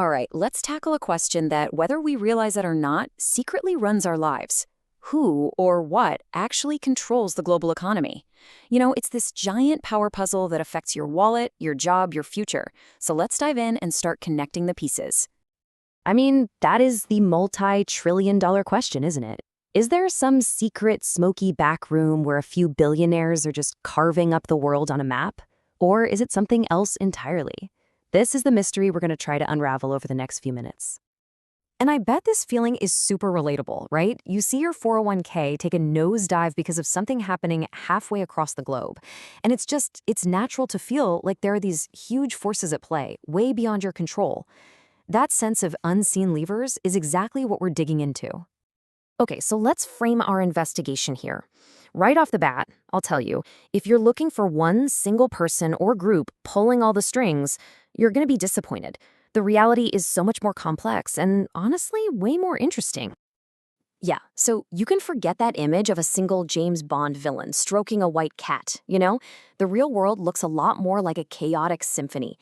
All right, let's tackle a question that, whether we realize it or not, secretly runs our lives. Who or what actually controls the global economy? It's this giant power puzzle that affects your wallet, your job, your future. So let's dive in and start connecting the pieces. I mean, that is the multi-trillion-dollar question, isn't it? Is there some secret, smoky back room where a few billionaires are just carving up the world on a map? Or is it something else entirely? This is the mystery we're going to try to unravel over the next few minutes. And I bet this feeling is super relatable, right? You see your 401k take a nosedive because of something happening halfway across the globe. And it's natural to feel like there are these huge forces at play, way beyond your control. That sense of unseen levers is exactly what we're digging into. Okay, so let's frame our investigation here. Right off the bat, I'll tell you, if you're looking for one single person or group pulling all the strings, you're going to be disappointed. The reality is so much more complex and, honestly, way more interesting. Yeah, so you can forget that image of a single James Bond villain stroking a white cat, The real world looks a lot more like a chaotic symphony.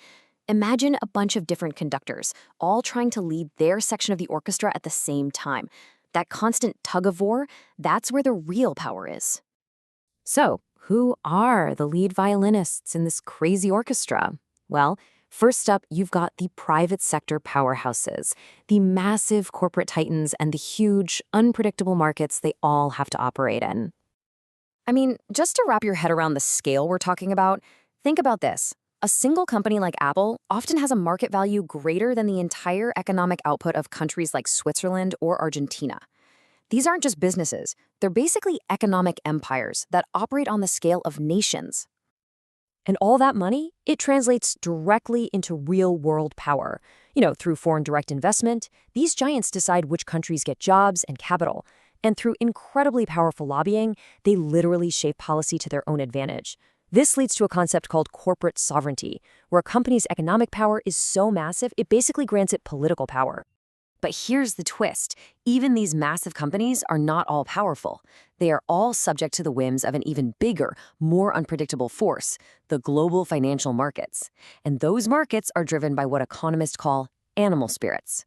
Imagine a bunch of different conductors, all trying to lead their section of the orchestra at the same time. That constant tug-of-war, that's where the real power is. So, who are the lead violinists in this crazy orchestra? Well, first up, you've got the private sector powerhouses, the massive corporate titans and the huge, unpredictable markets they all have to operate in. I mean, just to wrap your head around the scale we're talking about, think about this. A single company like Apple often has a market value greater than the entire economic output of countries like Switzerland or Argentina. These aren't just businesses, they're basically economic empires that operate on the scale of nations. And all that money, it translates directly into real-world power. Through foreign direct investment, these giants decide which countries get jobs and capital. And through incredibly powerful lobbying, they literally shape policy to their own advantage. This leads to a concept called corporate sovereignty, where a company's economic power is so massive, it basically grants it political power. But here's the twist. Even these massive companies are not all powerful. They are all subject to the whims of an even bigger, more unpredictable force, the global financial markets. And those markets are driven by what economists call animal spirits.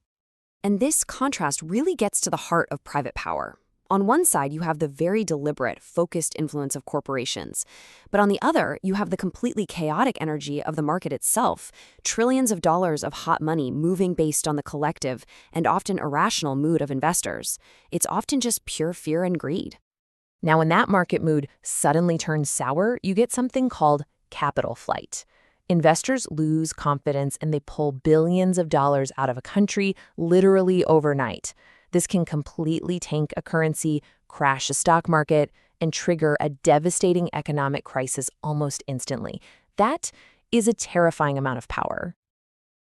And this contrast really gets to the heart of private power. On one side, you have the very deliberate, focused influence of corporations. But on the other, you have the completely chaotic energy of the market itself, trillions of dollars of hot money moving based on the collective and often irrational mood of investors. It's often just pure fear and greed. Now, when that market mood suddenly turns sour, you get something called capital flight. Investors lose confidence and they pull billions of dollars out of a country literally overnight. This can completely tank a currency, crash a stock market, and trigger a devastating economic crisis almost instantly. That is a terrifying amount of power.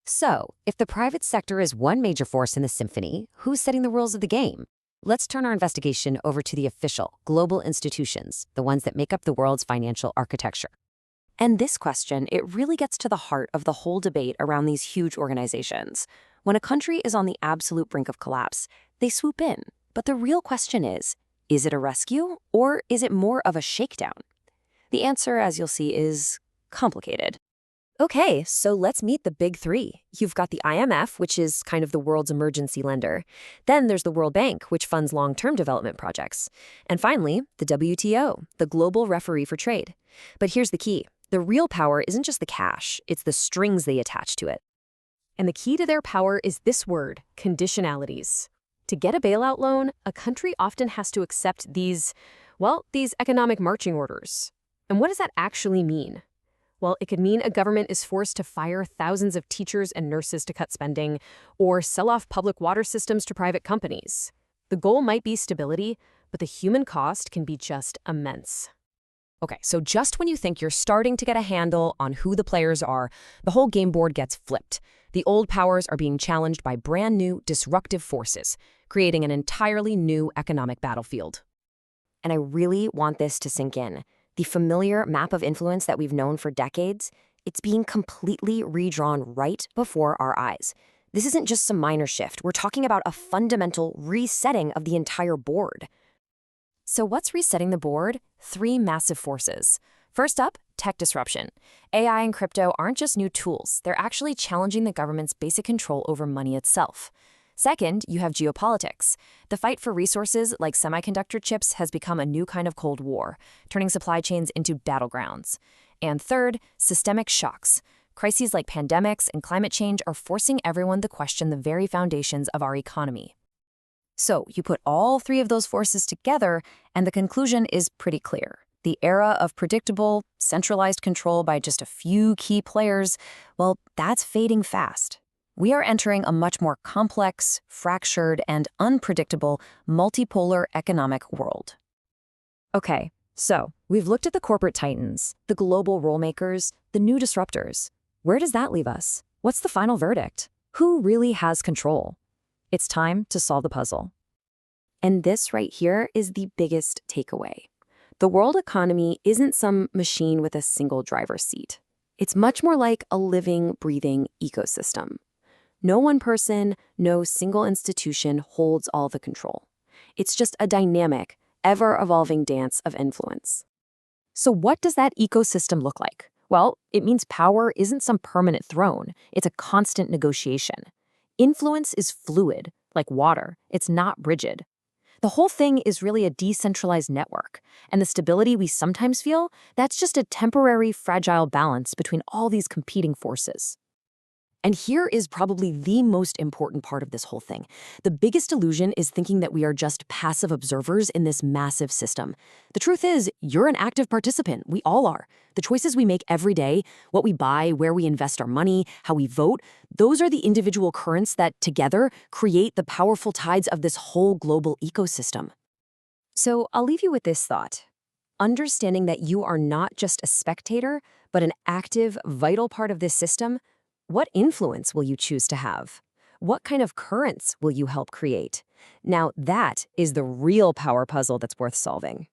So, if the private sector is one major force in the symphony, who's setting the rules of the game? Let's turn our investigation over to the official, global institutions, the ones that make up the world's financial architecture. And this question, it really gets to the heart of the whole debate around these huge organizations. When a country is on the absolute brink of collapse, they swoop in. But the real question is it a rescue or is it more of a shakedown? The answer, as you'll see, is complicated. Okay, so let's meet the big three. You've got the IMF, which is kind of the world's emergency lender. Then there's the World Bank, which funds long-term development projects. And finally, the WTO, the global referee for trade. But here's the key. The real power isn't just the cash, it's the strings they attach to it. And the key to their power is this word, conditionalities. To get a bailout loan, a country often has to accept these economic marching orders. And what does that actually mean? Well, it could mean a government is forced to fire thousands of teachers and nurses to cut spending, or sell off public water systems to private companies. The goal might be stability, but the human cost can be just immense. Okay, so just when you think you're starting to get a handle on who the players are, the whole game board gets flipped. The old powers are being challenged by brand new, disruptive forces, creating an entirely new economic battlefield. And I really want this to sink in. The familiar map of influence that we've known for decades, it's being completely redrawn right before our eyes. This isn't just some minor shift. We're talking about a fundamental resetting of the entire board. So what's resetting the board? Three massive forces. First up, tech disruption. AI and crypto aren't just new tools, they're actually challenging the government's basic control over money itself. Second, you have geopolitics. The fight for resources like semiconductor chips has become a new kind of Cold War, turning supply chains into battlegrounds. And third, systemic shocks. Crises like pandemics and climate change are forcing everyone to question the very foundations of our economy. So, you put all three of those forces together, and the conclusion is pretty clear. The era of predictable, centralized control by just a few key players, well, that's fading fast. We are entering a much more complex, fractured, and unpredictable multipolar economic world. Okay, so we've looked at the corporate titans, the global role makers, the new disruptors. Where does that leave us? What's the final verdict? Who really has control? It's time to solve the puzzle. And this right here is the biggest takeaway. The world economy isn't some machine with a single driver's seat. It's much more like a living, breathing ecosystem. No one person, no single institution holds all the control. It's just a dynamic, ever-evolving dance of influence. So what does that ecosystem look like? Well, it means power isn't some permanent throne. It's a constant negotiation. Influence is fluid, like water. It's not rigid. The whole thing is really a decentralized network, and the stability we sometimes feel, that's just a temporary, fragile balance between all these competing forces. And here is probably the most important part of this whole thing. The biggest illusion is thinking that we are just passive observers in this massive system. The truth is, you're an active participant. We all are. The choices we make every day, what we buy, where we invest our money, how we vote, those are the individual currents that, together, create the powerful tides of this whole global ecosystem. So I'll leave you with this thought. Understanding that you are not just a spectator, but an active, vital part of this system. What influence will you choose to have? What kind of currents will you help create? Now, that is the real power puzzle that's worth solving.